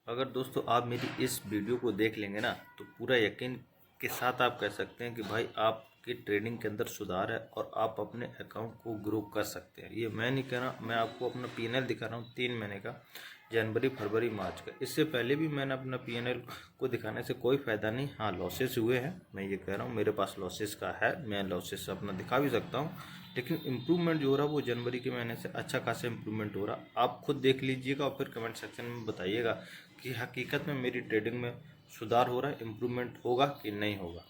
अगर दोस्तों आप मेरी इस वीडियो को देख लेंगे ना तो पूरा यकीन के साथ आप कह सकते हैं कि भाई आपकी ट्रेडिंग के अंदर सुधार है और आप अपने अकाउंट को ग्रो कर सकते हैं। ये मैं नहीं कह रहा, मैं आपको अपना पीएनएल दिखा रहा हूँ 3 महीने का, जनवरी फरवरी मार्च का। इससे पहले भी मैंने अपना पीएनएल को दिखाने से कोई फ़ायदा नहीं। हाँ, लॉसेस हुए हैं, मैं ये कह रहा हूँ, मेरे पास लॉसेस का है, मैं लॉसेस अपना दिखा भी सकता हूँ, लेकिन इम्प्रूवमेंट जो हो रहा है वो जनवरी के महीने से अच्छा खासा इम्प्रूवमेंट हो रहा। आप खुद देख लीजिएगा और फिर कमेंट सेक्शन में बताइएगा कि हकीकत में मेरी ट्रेडिंग में सुधार हो रहा है, इम्प्रूवमेंट होगा कि नहीं होगा।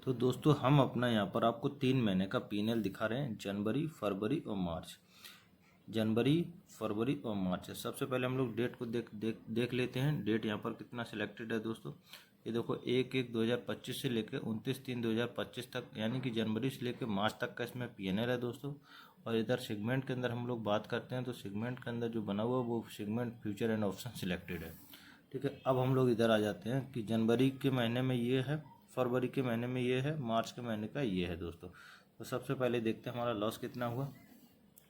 तो दोस्तों हम अपना यहाँ पर आपको 3 महीने का पीएनएल दिखा रहे हैं, जनवरी फरवरी और मार्च। जनवरी फरवरी और मार्च है। सबसे पहले हम लोग डेट को देख लेते हैं। डेट यहाँ पर कितना सिलेक्टेड है दोस्तों, ये देखो 1/1/2025 से लेकर 29/3/2025 तक, यानी कि जनवरी से लेकर मार्च तक का इसमें पीएनएल है दोस्तों। और इधर सेगमेंट के अंदर हम लोग बात करते हैं तो सेगमेंट के अंदर जो बना हुआ है वो segment future and option selected है। ठीक है, अब हम लोग इधर आ जाते हैं कि जनवरी के महीने में ये है, फरवरी के महीने में ये है, मार्च के महीने का ये है दोस्तों। तो सबसे पहले देखते हैं हमारा लॉस कितना हुआ।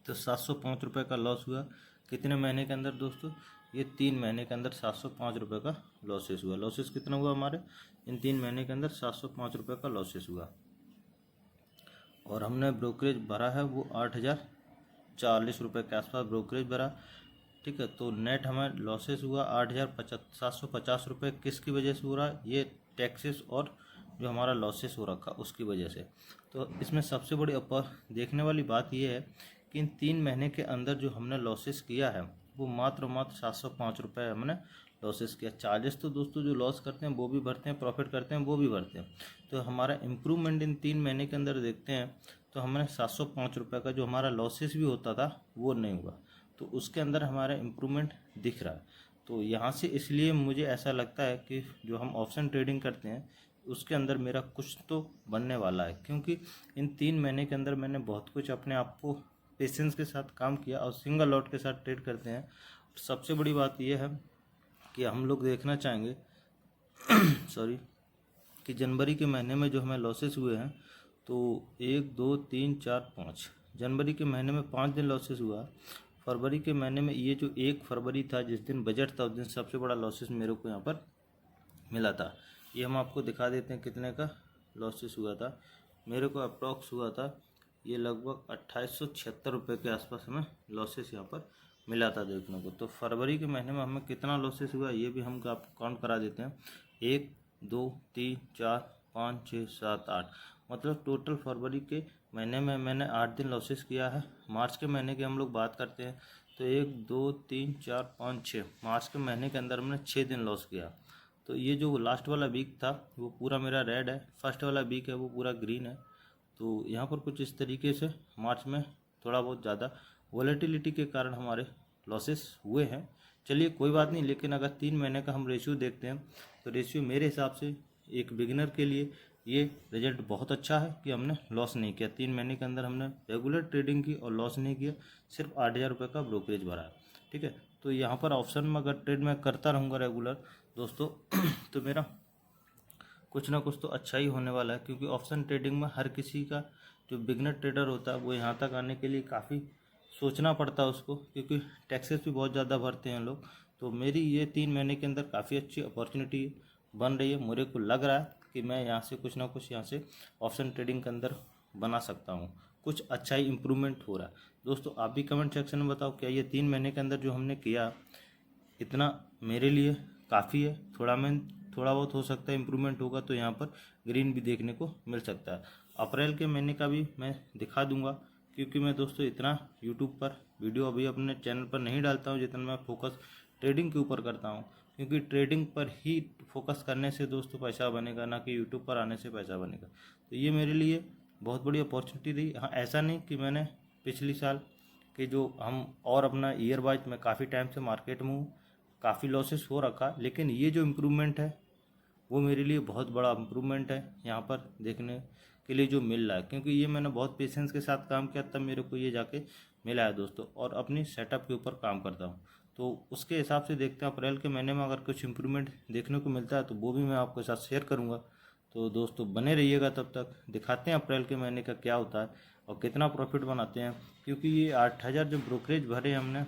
तो 705 रुपये का लॉस हुआ। कितने महीने के अंदर दोस्तों, ये 3 महीने के अंदर 705 रुपये का लॉसेस हुआ। लॉसेस कितना हुआ हमारे इन 3 महीने के अंदर, 705 रुपये का लॉसेस हुआ। और हमने ब्रोकरेज भरा है वो 8,040 रुपये के आसपास ब्रोकरेज भरा। ठीक है, तो नेट हमें लॉसेस हुआ 8,750 रुपये। किसकी वजह से हो रहा है, ये टैक्सेस और जो हमारा लॉसेस हो रखा उसकी वजह से। तो इसमें सबसे बड़ी अपर देखने वाली बात यह है कि इन 3 महीने के अंदर जो हमने लॉसेस किया है वो मात्र 705 रुपये हमने लॉसेस किया। चार्जेस तो दोस्तों जो लॉस करते हैं वो भी भरते हैं, प्रॉफिट करते हैं वो भी भरते हैं। तो हमारा इम्प्रूवमेंट इन 3 महीने के अंदर देखते हैं तो हमने 705 रुपये का जो हमारा लॉसेस भी होता था वो नहीं हुआ, तो उसके अंदर हमारा इम्प्रूवमेंट दिख रहा है। तो यहाँ से इसलिए मुझे ऐसा लगता है कि जो हम ऑप्शन ट्रेडिंग करते हैं उसके अंदर मेरा कुछ तो बनने वाला है, क्योंकि इन 3 महीने के अंदर मैंने बहुत कुछ अपने आप को पेशेंस के साथ काम किया और सिंगल लॉट के साथ ट्रेड करते हैं। सबसे बड़ी बात यह है कि हम लोग देखना चाहेंगे सॉरी, कि जनवरी के महीने में जो हमें लॉसेस हुए हैं तो 1 2 3 4 5, जनवरी के महीने में 5 दिन लॉसेस हुआ। फरवरी के महीने में ये जो 1 फरवरी था जिस दिन बजट था उस दिन सबसे बड़ा लॉसेस मेरे को यहाँ पर मिला था। ये हम आपको दिखा देते हैं कितने का लॉसेस हुआ था। मेरे को अप्रॉक्स हुआ था ये लगभग 2876 रुपये के आसपास हमें लॉसेस यहाँ पर मिला था देखने को। तो फरवरी के महीने में हमें कितना लॉसेस हुआ ये भी हम आपको काउंट करा देते हैं। 1 2 3 4 5 6 7 8, मतलब टोटल फरवरी के महीने में मैंने 8 दिन लॉसेस किया है। मार्च के महीने की हम लोग बात करते हैं तो 1 2 3 4 5 6, मार्च के महीने के अंदर हमने 6 दिन लॉस किया। तो ये जो लास्ट वाला वीक था वो पूरा मेरा रेड है, फर्स्ट वाला वीक है वो पूरा ग्रीन है। तो यहाँ पर कुछ इस तरीके से मार्च में थोड़ा बहुत ज़्यादा वॉलेटिलिटी के कारण हमारे लॉसेस हुए हैं। चलिए कोई बात नहीं, लेकिन अगर 3 महीने का हम रेशियो देखते हैं तो रेशियो मेरे हिसाब से एक बिगिनर के लिए ये रिजल्ट बहुत अच्छा है कि हमने लॉस नहीं किया। 3 महीने के अंदर हमने रेगुलर ट्रेडिंग की और लॉस नहीं किया, सिर्फ 8,000 रुपये का ब्रोकरेज भरा है। ठीक है, तो यहाँ पर ऑप्शन में अगर ट्रेड मैं करता रहूँगा रेगुलर दोस्तों तो मेरा कुछ ना कुछ तो अच्छा ही होने वाला है, क्योंकि ऑप्शन ट्रेडिंग में हर किसी का जो बिगनर ट्रेडर होता है वो यहाँ तक आने के लिए काफ़ी सोचना पड़ता है उसको, क्योंकि टैक्सेस भी बहुत ज़्यादा भरते हैं लोग। तो मेरी ये 3 महीने के अंदर काफ़ी अच्छी अपॉर्चुनिटी बन रही है। मेरे को लग रहा है कि मैं यहाँ से कुछ ना कुछ यहाँ से ऑप्शन ट्रेडिंग के अंदर बना सकता हूँ, कुछ अच्छा ही इम्प्रूवमेंट हो रहा है। दोस्तों आप भी कमेंट सेक्शन में बताओ क्या ये 3 महीने के अंदर जो हमने किया इतना मेरे लिए काफ़ी है। थोड़ा बहुत हो सकता है इम्प्रूवमेंट होगा तो यहाँ पर ग्रीन भी देखने को मिल सकता है। अप्रैल के महीने का भी मैं दिखा दूंगा, क्योंकि मैं दोस्तों इतना यूट्यूब पर वीडियो अभी अपने चैनल पर नहीं डालता हूँ जितना मैं फोकस ट्रेडिंग के ऊपर करता हूँ, क्योंकि ट्रेडिंग पर ही फोकस करने से दोस्तों पैसा बनेगा, ना कि यूट्यूब पर आने से पैसा बनेगा। तो ये मेरे लिए बहुत बड़ी अपॉर्चुनिटी रही। हाँ, ऐसा नहीं कि मैंने पिछली साल कि जो हम और अपना ईयर वाइज मैं काफ़ी टाइम से मार्केट में हूँ, काफ़ी लॉसेस हो रखा, लेकिन ये जो इम्प्रूवमेंट है वो मेरे लिए बहुत बड़ा इम्प्रूवमेंट है यहाँ पर देखने के लिए जो मिल रहा है, क्योंकि ये मैंने बहुत पेशेंस के साथ काम किया तब मेरे को ये जाके मिला है दोस्तों। और अपनी सेटअप के ऊपर काम करता हूँ तो उसके हिसाब से देखते हैं अप्रैल के महीने में अगर कुछ इम्प्रूवमेंट देखने को मिलता है तो वो भी मैं आपके साथ शेयर करूँगा। तो दोस्तों बने रहिएगा, तब तक दिखाते हैं अप्रैल के महीने का क्या होता है और कितना प्रॉफिट बनाते हैं। क्योंकि ये 8,000 जो ब्रोकरेज भरे हमने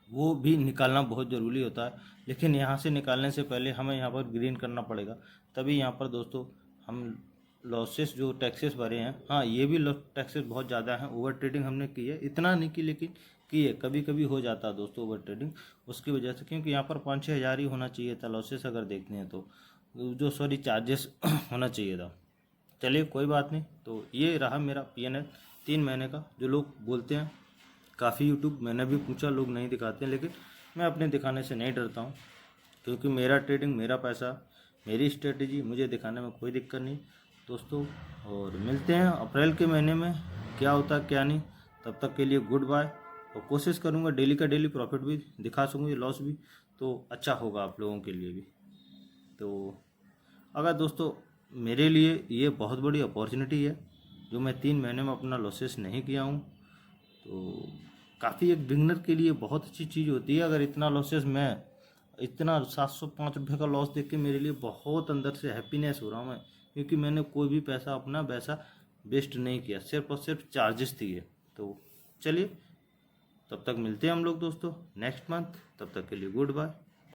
वो भी निकालना बहुत ज़रूरी होता है। लेकिन यहाँ से निकालने से पहले हमें यहाँ पर ग्रीन करना पड़ेगा, तभी यहाँ पर दोस्तों हम लॉसेस जो टैक्सेस भरे हैं, हाँ ये भी टैक्सेस बहुत ज़्यादा हैं। ओवर ट्रेडिंग हमने की है, इतना नहीं की लेकिन की है, कभी कभी हो जाता है दोस्तों ओवर ट्रेडिंग उसकी वजह से, क्योंकि यहाँ पर 5-6 हज़ार ही होना चाहिए था लॉसेस अगर देखते हैं तो, जो सॉरी चार्जेस होना चाहिए था। चलिए कोई बात नहीं। तो ये रहा मेरा PNL 3 महीने का। जो लोग बोलते हैं काफ़ी यूट्यूब मैंने भी पूछा, लोग नहीं दिखाते हैं, लेकिन मैं अपने दिखाने से नहीं डरता हूँ, क्योंकि मेरा ट्रेडिंग, मेरा पैसा, मेरी स्ट्रेटेजी, मुझे दिखाने में कोई दिक्कत नहीं दोस्तों। और मिलते हैं अप्रैल के महीने में, क्या होता है क्या नहीं। तब तक के लिए गुड बाय। और कोशिश करूँगा डेली का डेली प्रॉफिट भी दिखा सकूँ, ये लॉस भी, तो अच्छा होगा आप लोगों के लिए भी। तो अगर दोस्तों मेरे लिए ये बहुत बड़ी अपॉर्चुनिटी है, जो मैं 3 महीने में अपना लॉसेस नहीं किया हूँ, तो काफ़ी एक बिगनर के लिए बहुत अच्छी चीज़ होती है। अगर इतना लॉसेस, मैं इतना 705 रुपये का लॉस देख के मेरे लिए बहुत अंदर से हैप्पीनेस हो रहा हूँ मैं, क्योंकि मैंने कोई भी पैसा अपना वैसा वेस्ट नहीं किया, सिर्फ और सिर्फ चार्जेस दिए। तो चलिए तब तक मिलते हैं हम लोग दोस्तों नेक्स्ट मंथ, तब तक के लिए गुड बाय।